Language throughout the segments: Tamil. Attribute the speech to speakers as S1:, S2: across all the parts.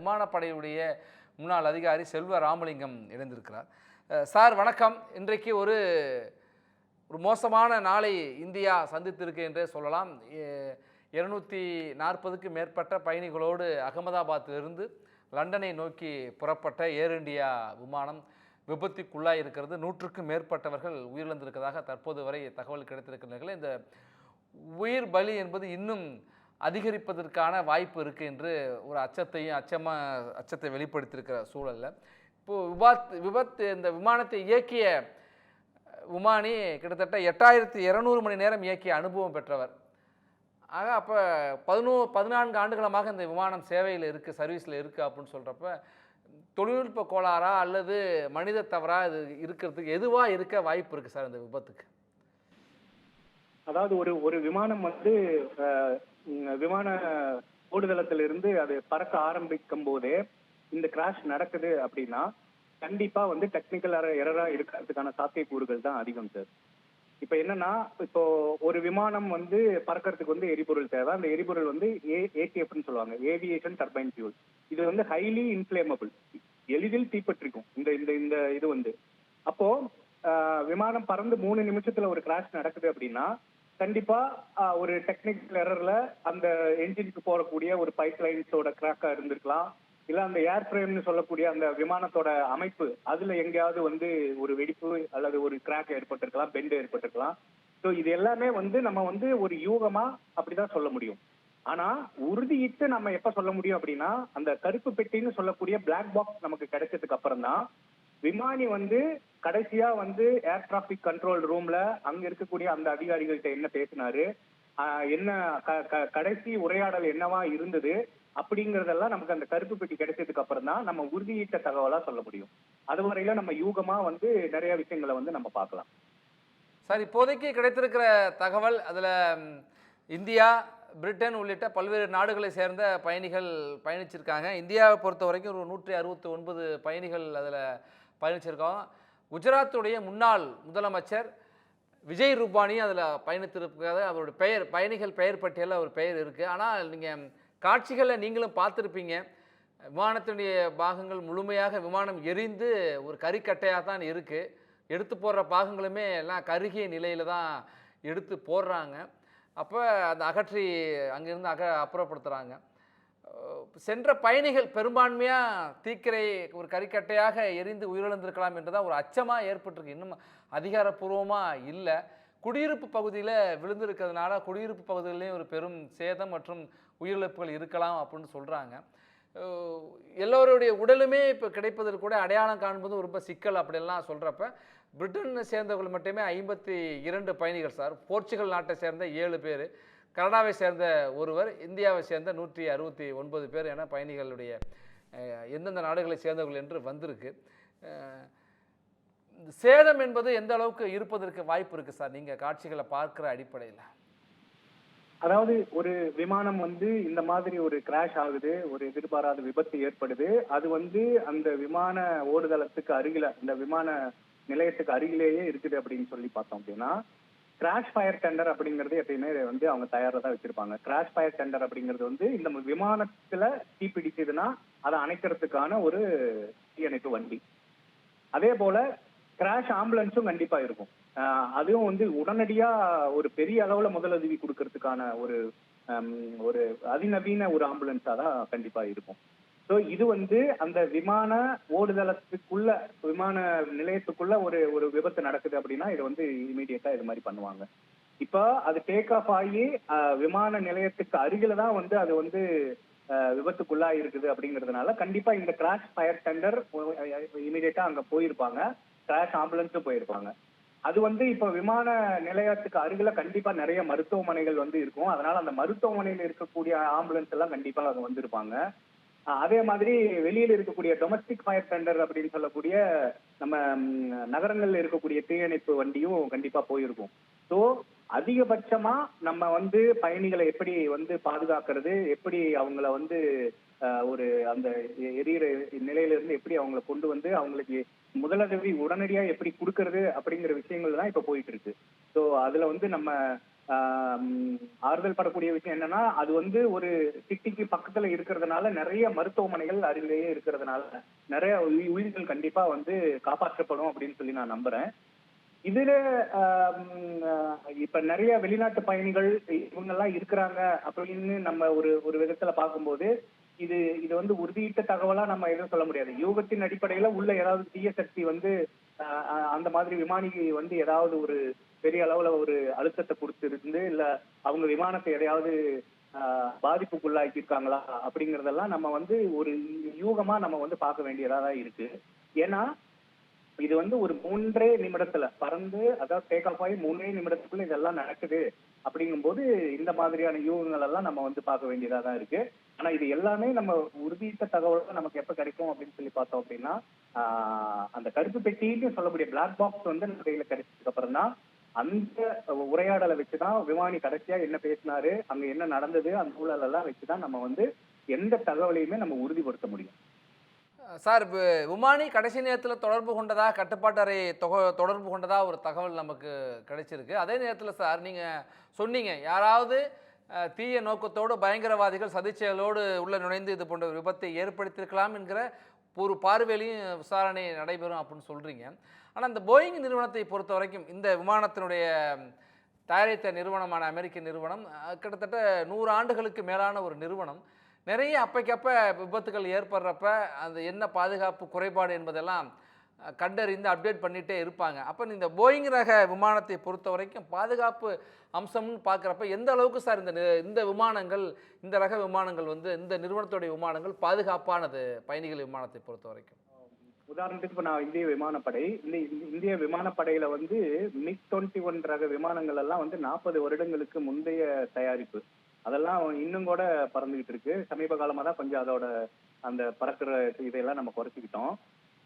S1: விமானப்படையுடைய முன்னாள் அதிகாரி செல்வ ராமலிங்கம் இணைந்திருக்கிறார். சார் வணக்கம். இன்றைக்கு ஒரு மோசமான நாளை இந்தியா சந்தித்திருக்கு என்றே சொல்லலாம். 240க்கு மேற்பட்ட பயணிகளோடு அகமதாபாத்திலிருந்து லண்டனை நோக்கி புறப்பட்ட ஏர் இந்தியா விமானம் விபத்துக்குள்ளாய் இருக்கிறது. 100க்கும் மேற்பட்டவர்கள் உயிரிழந்திருக்கிறதாக தற்போது வரை தகவல் கிடைத்திருக்கிறார்கள். இந்த உயிர் பலி என்பது இன்னும் அதிகரிப்பதற்கான வாய்ப்பு இருக்குது என்று ஒரு அச்சத்தை வெளிப்படுத்தியிருக்கிற சூழலில் இப்போது இந்த விமானத்தை இயக்கிய விமானி கிட்டத்தட்ட 8200 மணி நேரம் இயக்கிய அனுபவம் பெற்றவர். ஆக அப்போ 14 ஆண்டுகளமாக இந்த விமானம் சேவையில் இருக்குது, சர்வீஸில் இருக்குது அப்படின்னு சொல்கிறப்ப தொழில்நுட்ப கோளாறா அல்லது மனித தவறா இது இருக்கிறதுக்கு எதுவாக இருக்க வாய்ப்பு இருக்குது சார் இந்த விபத்துக்கு?
S2: அதாவது ஒரு விமானம் விமான ஓடுதளத்திலிருந்து அது பறக்க ஆரம்பிக்கும் போதே இந்த கிராஷ் நடக்குது அப்படின்னா கண்டிப்பா டெக்னிக்கல் எரரா இருக்கிறதுக்கான சாத்தியக்கூறுகள் தான் அதிகம் சார். இப்ப என்னன்னா, இப்போ ஒரு விமானம் பறக்கிறதுக்கு எரிபொருள் தேவை. அந்த எரிபொருள் ஏடிஎஃப்னு சொல்லுவாங்க, ஏவியேஷன் டர்பைன் ஃபியூல். இது ஹைலி இன்ஃபிளேமபிள், எளிதில் தீப்பற்றிக்கும். இந்த இது அப்போ விமானம் பறந்து 3 நிமிஷத்துல ஒரு கிராஷ் நடக்குது அப்படின்னா கண்டிப்பா ஒரு டெக்னிக்கல் எரர்ல அந்த என்ஜினுக்கு போறக்கூடிய ஒரு பைப் லைன்ஸோட கிராக்கா இருந்திருக்கலாம், இல்ல அந்த ஏர் ஃப்ரேம்னு சொல்லக்கூடிய அந்த விமானத்தோட அமைப்பு அதுல எங்கேயாவது ஒரு வெடிப்பு அல்லது ஒரு கிராக் ஏற்பட்டிருக்கலாம், பெண்ட் ஏற்பட்டிருக்கலாம். ஸோ இது எல்லாமே நம்ம ஒரு யூகமா அப்படிதான் சொல்ல முடியும். ஆனா உறுதியிட்டு நம்ம எப்ப சொல்ல முடியும் அப்படின்னா அந்த கருப்பு பெட்டின்னு சொல்லக்கூடிய பிளாக் பாக்ஸ் நமக்கு கிடைச்சதுக்கு அப்புறம் தான் விமானி கடைசியா ஏர் டிராபிக் கண்ட்ரோல் ரூம்ல அங்க இருக்கக்கூடிய அந்த அதிகாரிகள்கிட்ட என்ன பேசினாரு, என்ன கடைசி உரையாடல் என்னவா இருந்தது அப்படிங்கறதெல்லாம் நமக்கு அந்த கருப்பு பெட்டி கிடைச்சதுக்கு அப்புறம் தான் நம்ம உறுதியிட்ட தகவலா சொல்ல முடியும். அதுவரையில நம்ம யூகமா நிறைய விஷயங்களை நம்ம பார்க்கலாம்.
S1: சார், இப்போதைக்கு கிடைத்திருக்கிற தகவல் அதுல இந்தியா, பிரிட்டன் உள்ளிட்ட பல்வேறு நாடுகளை சேர்ந்த பயணிகள் பயணிச்சிருக்காங்க. இந்தியாவை பொறுத்த வரைக்கும் ஒரு 169 பயணிகள் அதில் பயணிச்சிருக்கோம். குஜராத்துடைய முன்னாள் முதலமைச்சர் விஜய் ரூபானி அதில் பயணித்திருக்காத அவருடைய பயணிகள் பெயர் பட்டியலில் அவர் பெயர் இருக்குது. ஆனால் நீங்கள் காட்சிகளை நீங்களும் பார்த்துருப்பீங்க. விமானத்தினுடைய பாகங்கள் முழுமையாக விமானம் எரிந்து ஒரு கறிக்கட்டையாக தான் இருக்குது. எடுத்து போடுற பாகங்களுமே எல்லாம் கருகிய நிலையில் தான் எடுத்து போடுறாங்க. அப்போ அந்த அகற்றி அங்கேருந்து அப்புறப்படுத்துகிறாங்க. சென்ற பயணிகள் பெரும்பான்மையாக தீக்கிரை ஒரு கறிக்கட்டையாக எரிந்து உயிரிழந்திருக்கலாம் என்றுதான் ஒரு அச்சமாக ஏற்பட்டிருக்கு. இன்னும் அதிகாரப்பூர்வமாக இல்லை. குடியிருப்பு பகுதியில் விழுந்திருக்கிறதுனால குடியிருப்பு பகுதியிலையும் ஒரு பெரும் சேதம் மற்றும் உயிரிழப்புகள் இருக்கலாம் அப்படின்னு சொல்கிறாங்க. எல்லோருடைய உடலுமே இப்போ கிடைப்பதற்கு கூட அடையாளம் காண்பதும் ரொம்ப சிக்கல் அப்படிலாம் சொல்கிறப்ப பிரிட்டனை சேர்ந்தவர்கள் மட்டுமே 52 பயணிகள் சார். போர்ச்சுகல் நாட்டை சேர்ந்த 7 பேர், கனடாவை சேர்ந்த ஒருவர், இந்தியாவை சேர்ந்த 169 பேர் என பயணிகளுடைய எந்தெந்த நாடுகளை சேர்ந்தவர்கள் என்று வந்திருக்கு. சேதம் என்பது எந்த அளவுக்கு இருப்பதற்கு வாய்ப்பு இருக்குது சார் நீங்கள் காட்சிகளை பார்க்குற அடிப்படையில்?
S2: அதாவது ஒரு விமானம் இந்த மாதிரி ஒரு கிராஷ் ஆகுது, ஒரு எதிர்பாராத விபத்து ஏற்படுது. அது அந்த விமான ஓடுதளத்துக்கு அருகில, இந்த விமான நிலையத்துக்கு அருகிலேயே இருக்குது அப்படின்னு சொல்லி பார்த்தோம் அப்படின்னா கிராஷ் ஃபயர் டெண்டர் அப்படிங்கிறது எப்பயுமே அவங்க தயாரா தான் வச்சிருப்பாங்க. கிராஷ் ஃபயர் டெண்டர் அப்படிங்கிறது இந்த விமானத்துல தீப்பிடிச்சதுன்னா அதை அணைக்கிறதுக்கான ஒரு தீயணைப்பு வண்டி. அதே போல கிராஷ் ஆம்புலன்ஸும் கண்டிப்பா இருக்கும். அதுவும் உடனடியா ஒரு பெரிய அளவுல முதலுதவி கொடுக்கறதுக்கான ஒரு அதிநவீன ஒரு ஆம்புலன்ஸா தான் கண்டிப்பா இருக்கும். ஸோ இது அந்த விமான ஓடுதளத்துக்குள்ள, விமான நிலையத்துக்குள்ள ஒரு விபத்து நடக்குது அப்படின்னா இது இமீடியட்டா இது மாதிரி பண்ணுவாங்க. இப்போ அது டேக் ஆஃப் ஆகி விமான நிலையத்துக்கு அருகில தான் அது விபத்துக்குள்ளா இருக்குது அப்படிங்கிறதுனால கண்டிப்பா இந்த கிராஷ் ஃபயர் டெண்டர் இமீடியட்டா அங்க போயிருப்பாங்க, கிராஷ் ஆம்புலன்ஸும் போயிருப்பாங்க. அது இப்ப விமான நிலையத்துக்கு அருகில கண்டிப்பா நிறைய மருத்துவமனைகள் இருக்கும். அதனால அந்த மருத்துவமனையில் இருக்கக்கூடிய ஆம்புலன்ஸ் எல்லாம் கண்டிப்பா அங்க வந்திருப்பாங்க. அதே மாதிரி வெளியில இருக்கக்கூடிய டொமஸ்டிக் ஃபயர் டெண்டர் அப்படின்னு சொல்லக்கூடிய நம்ம நகரங்கள்ல இருக்கக்கூடிய தீயணைப்பு வண்டியும் கண்டிப்பா போயிருக்கும். ஸோ அதிகபட்சமா நம்ம பயணிகளை எப்படி பாதுகாக்கிறது, எப்படி அவங்கள ஒரு அந்த எரியிற நிலையில இருந்து எப்படி அவங்களை கொண்டு அவங்களுக்கு முதலுதவி உடனடியா எப்படி கொடுக்கறது அப்படிங்கிற விஷயங்கள் தான் இப்ப போயிட்டு இருக்கு. ஸோ அதுல நம்ம ஆறுதல் படக்கூடிய விஷயம் என்னன்னா, அது வந்து ஒரு சிட்டிக்கு பக்கத்துல இருக்கிறதுனால நிறைய மருத்துவமனைகள் அருகிலேயே இருக்கிறதுனால நிறைய உயிர்கள் கண்டிப்பா வந்து காப்பாற்றப்படும் அப்படின்னு சொல்லி நான் நம்புறேன். இதுல இப்ப நிறைய வெளிநாட்டு பயணிகள் இவங்க எல்லாம் இருக்கிறாங்க அப்படின்னு நம்ம ஒரு ஒரு விதத்துல பார்க்கும்போது இது இது வந்து உறுதியிட்ட தகவலா நம்ம எதுவும் சொல்ல முடியாது. யூகத்தின் அடிப்படையில உள்ள ஏதாவது தீய சக்தி வந்து அந்த மாதிரி விமானிக்கு வந்து ஏதாவது ஒரு பெரிய அளவுல ஒரு அழுத்தத்தை கொடுத்திருந்து இல்ல அவங்க விமானத்தை எதையாவது பாதிப்புக்குள்ளாக்கி இருக்காங்களா அப்படிங்கறதெல்லாம் நம்ம வந்து ஒரு யூகமா நம்ம வந்து பார்க்க வேண்டியதா தான் இருக்கு. ஏன்னா இது வந்து ஒரு 3 நிமிடத்துல பறந்து, அதாவது டேக் ஆஃப் ஆகி 3 நிமிடத்துக்குள்ள இதெல்லாம் நடக்குது அப்படிங்கும்போது இந்த மாதிரியான யூகங்கள் எல்லாம் நம்ம வந்து பார்க்க வேண்டியதா தான் இருக்கு. ஆனா இது எல்லாமே நம்ம உறுதியிட்ட தகவல் நமக்கு எப்ப கிடைக்கும் அப்படின்னு சொல்லி பார்த்தோம் அப்படின்னா, அந்த கருப்பு பெட்டின்னு சொல்லக்கூடிய பிளாக் பாக்ஸ் வந்து நம்ம கையில கிடைச்சதுக்கு அப்புறம் தான் அந்த உரையாடலை வச்சுதான் விமானி கடைசியா என்ன பேசினாரு, அங்க என்ன நடந்தது, அந்த சூழல் எல்லாம் வச்சுதான் நம்ம வந்து எந்த தகவலையுமே நம்ம உறுதிப்படுத்த முடியும்.
S1: சார், இப்போ விமானி கடைசி நேரத்தில் தொடர்பு கொண்டதா, கட்டுப்பாட்டு அறை தொடர்பு கொண்டதா ஒரு தகவல் நமக்கு கிடைச்சிருக்கு. அதே நேரத்தில் சார், நீங்கள் சொன்னீங்க யாராவது தீய நோக்கத்தோடு பயங்கரவாதிகள் சதிச்செயலோடு உள்ள நுழைந்து இது போன்ற விபத்தை ஏற்படுத்தியிருக்கலாம் என்கிற ஒரு பார்வையிலையும் விசாரணை நடைபெறும் அப்படின்னு சொல்கிறீங்க. ஆனால் இந்த போயிங் நிறுவனத்தை பொறுத்த வரைக்கும் இந்த விமானத்தினுடைய தயாரித்த நிறுவனமான அமெரிக்க நிறுவனம் கிட்டத்தட்ட 100 ஆண்டுகளுக்கு மேலான ஒரு நிறுவனம். நிறைய அப்பைக்கப்ப விபத்துகள் ஏற்படுறப்ப அந்த என்ன பாதுகாப்பு குறைபாடு என்பதெல்லாம் கண்டறிந்து அப்டேட் பண்ணிகிட்டே இருப்பாங்க. அப்போ இந்த போயிங் ரக விமானத்தை பொறுத்த வரைக்கும் பாதுகாப்பு அம்சம்னு பார்க்குறப்ப எந்த அளவுக்கு சார் இந்த விமானங்கள், இந்த ரக விமானங்கள் வந்து இந்த நிறுவனத்துடைய விமானங்கள் பாதுகாப்பானது பயணிகள் விமானத்தை பொறுத்த வரைக்கும்?
S2: உதாரணத்துக்கு இப்ப நான் இந்திய விமானப்படை, இந்த இந்திய விமானப்படையில வந்து MiG-21 ரக விமானங்கள் எல்லாம் வந்து 40 வருடங்களுக்கு முந்தைய தயாரிப்பு. அதெல்லாம் இன்னும் கூட பறந்துகிட்டு இருக்கு. சமீப காலமா தான் கொஞ்சம் அதோட அந்த பறக்கிற இதையெல்லாம் நம்ம குறைச்சிக்கிட்டோம்.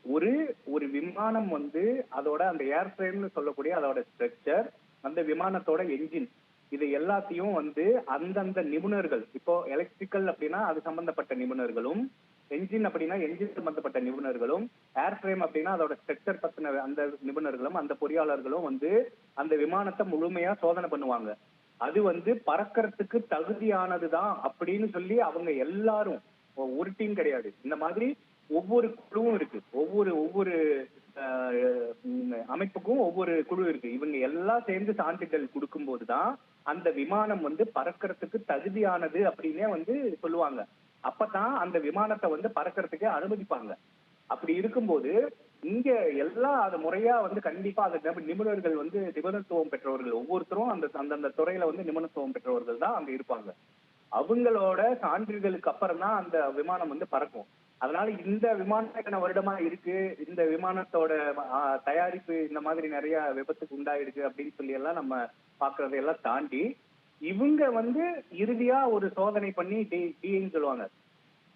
S2: ஒரு ஒரு விமானம் வந்து அதோட அந்த ஏர்ஃப்ரேம்னு சொல்லக்கூடிய அதோட ஸ்ட்ரக்சர், அந்த விமானத்தோட என்ஜின், இது எல்லாத்தையும் வந்து அந்தந்த நிபுணர்கள், இப்போ எலக்ட்ரிக்கல் அப்படின்னா அது சம்பந்தப்பட்ட நிபுணர்களும், என்ஜின் அப்படின்னா என்ஜின் சம்பந்தப்பட்ட நிபுணர்களும், ஏர்ஃப்ரேம் அப்படின்னா அதோட ஸ்ட்ரக்சர் பத்தின அந்த நிபுணர்களும், அந்த பொறியாளர்களும் வந்து அந்த விமானத்தை முழுமையா சோதனை பண்ணுவாங்க. அது வந்து பறக்கறதுக்கு தகுதியானதுதான் அப்படின்னு சொல்லி அவங்க எல்லாரும், ஒரு டீம் கிடையாது, இந்த மாதிரி ஒவ்வொரு குழுவும் இருக்கு. ஒவ்வொரு ஒவ்வொரு அமைப்புக்கும் ஒவ்வொரு குழு இருக்கு. இவங்க எல்லாம் சேர்ந்து சான்றிதழ் கொடுக்கும் போதுதான் அந்த விமானம் வந்து பறக்கறதுக்கு தகுதியானது அப்படின்னே வந்து சொல்லுவாங்க. அப்பதான் அந்த விமானத்தை வந்து பறக்கறதுக்கே அனுமதிப்பாங்க. அப்படி இருக்கும்போது இங்க எல்லாம் அது முறையா வந்து கண்டிப்பா அந்த நிபுணர்கள் வந்து நிபுணத்துவம் பெற்றவர்கள், ஒவ்வொருத்தரும் அந்த அந்தந்த துறையில வந்து நிபுணத்துவம் பெற்றவர்கள் தான் அங்க இருப்பாங்க. அவங்களோட சான்றிதழுக்கு அப்புறம் தான் அந்த விமானம் வந்து பறக்கும். அதனால இந்த விமானம் எத்தனை வருடமா இருக்கு, இந்த விமானத்தோட தயாரிப்பு இந்த மாதிரி நிறைய விபத்துக்கு உண்டாயிருக்கு அப்படின்னு சொல்லி எல்லாம் நம்ம பாக்குறதையெல்லாம் தாண்டி இவங்க வந்து இறுதியா ஒரு சோதனை பண்ணி டின்னு சொல்லுவாங்க,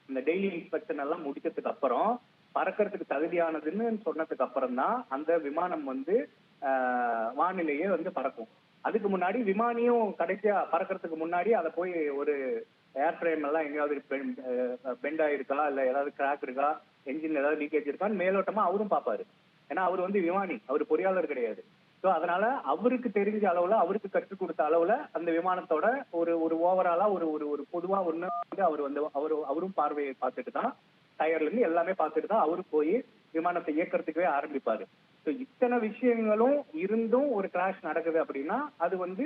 S2: இந்த டெய்லி இன்ஸ்பெக்ஷன் எல்லாம் முடிச்சதுக்கு அப்புறம் பறக்கிறதுக்கு தகுதியானதுன்னு சொன்னதுக்கு அப்புறம் தான் அந்த விமானம் வந்து வானிலையே வந்து பறக்கும். அதுக்கு முன்னாடி விமானியும் கடைசியா பறக்கிறதுக்கு முன்னாடி அதை போய் ஒரு ஏர்ஃப்ரேம் எல்லாம் எங்கேயாவது பெண்ட் ஆயிருக்கா, இல்ல ஏதாவது கிராக் இருக்கா, என்ஜின் ஏதாவது லீக்கேஜ் இருக்கான்னு மேலோட்டமா அவரும் பார்ப்பாரு. ஏன்னா அவர் வந்து விமானி, அவர் பொறியாளர் கிடையாது. ஸோ அதனால அவருக்கு தெரிஞ்ச அளவுல, அவருக்கு கற்றுக் கொடுத்த அளவுல அந்த விமானத்தோட ஒரு ஒரு ஓவராலா ஒரு ஒரு பொதுவா ஒண்ணு வந்து அவர் வந்து அவரும் பார்வையை பார்த்துட்டு தான், டயர்ல இருந்து எல்லாமே பார்த்துட்டு தான் அவரு போய் விமானத்தை இயக்கிறதுக்கவே ஆரம்பிப்பாரு. ஸோ இத்தனை விஷயங்களும் இருந்தும் ஒரு கிராஷ் நடக்குது அப்படின்னா அது வந்து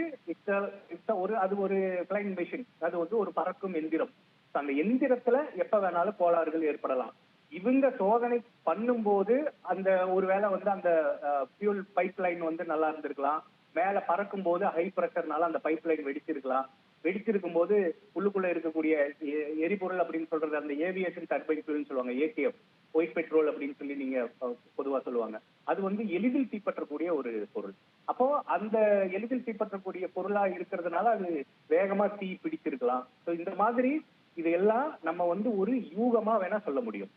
S2: அது ஒரு பிளைங் மெஷின், அது வந்து ஒரு பறக்கும் எந்திரம். அந்த எந்திரத்துல எப்ப வேணாலும் கோளாறுகள் ஏற்படலாம். இவங்க சோதனை பண்ணும்போது அந்த ஒருவேளை வந்து அந்த ஃபியூல் பைப் லைன் வந்து நல்லா இருந்திருக்கலாம், மேல பறக்கும் போது ஹை பிரஷர்னால அந்த பைப் லைன் வெடிச்சிருக்கலாம். வெடிச்சிருக்கும் போது உள்ளுக்குள்ள இருக்கக்கூடிய எரிபொருள் அப்படின்னு சொல்றது அந்த ஏவியேஷன் டர்பைன் ஃபியூல்னு சொல்லுவாங்க, ஏடிஎஃப், ஒயிட் பெட்ரோல் அப்படின்னு சொல்லி நீங்க பொதுவா சொல்லுவாங்க. அது வந்து எளிதில் தீப்பற்றக்கூடிய ஒரு பொருள். அப்போ அந்த எளிதில் தீப்பற்றக்கூடிய பொருளா இருக்கிறதுனால அது வேகமா தீ பிடிச்சிருக்கலாம். ஸோ இந்த மாதிரி இதையெல்லாம் நம்ம வந்து ஒரு யூகமா வேணா சொல்ல முடியும்.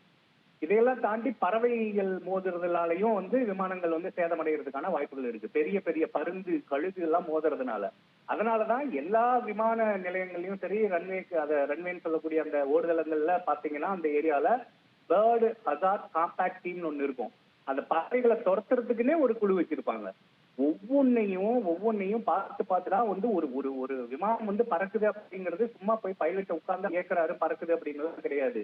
S2: இதையெல்லாம் தாண்டி பறவைகள் மோதுறதுனாலையும் வந்து விமானங்கள் வந்து சேதமடைகிறதுக்கான வாய்ப்புகள் இருக்கு. பெரிய பெரிய பருந்து, கழுகு எல்லாம் மோதுறதுனால. அதனாலதான் எல்லா விமான நிலையங்களையும் சரி, ரன்வேன்னு சொல்லக்கூடிய அந்த ஓடுதளங்கள்ல பாத்தீங்கன்னா அந்த ஏரியால பேர்டு ஹசார்ட் காம்பாக்ட் டீம்னு ஒண்ணு இருக்கும். அந்த பறவைகளை துரத்துறதுக்குன்னே ஒரு குழு வச்சிருப்பாங்க. ஒவ்வொன்னையும் பார்த்து தான் வந்து ஒரு ஒரு ஒரு விமானம் வந்து பறக்குது அப்படிங்கிறது சும்மா போய் பைலட் உட்கார்ந்து கேட்கிறாரு பறக்குது அப்படிங்கிறது கிடையாது.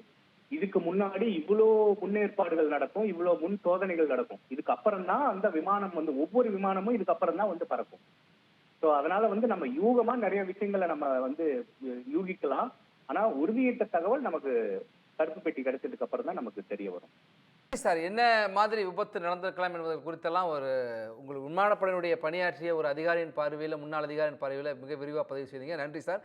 S2: இதுக்கு முன்னாடி இவ்வளோ முன்னேற்பாடுகள் நடக்கும், இவ்வளோ முன் சோதனைகள் நடக்கும். இதுக்கு அப்புறம் தான் அந்த விமானம் வந்து ஒவ்வொரு விமானமும் இதுக்கு அப்புறம் தான் வந்து பறக்கும். சோ அதனால வந்து நம்ம யூகமா நிறைய விஷயங்களை நம்ம வந்து யூகிக்கலாம். ஆனா உறுதியிட்ட தகவல் நமக்கு கருப்பு பெட்டி கிடைச்சதுக்கு அப்புறம் தான் நமக்கு தெரிய வரும்.
S1: சார் என்ன மாதிரி விபத்து நடந்திருக்கலாம் என்பது குறித்தெல்லாம் உங்களுக்கு விமானப்படையினுடைய பணியாற்றிய ஒரு அதிகாரியின் பார்வையில், முன்னாள் அதிகாரியின் பார்வையில் மிக விரிவாக பதிவு செய்தீங்க. நன்றி சார்.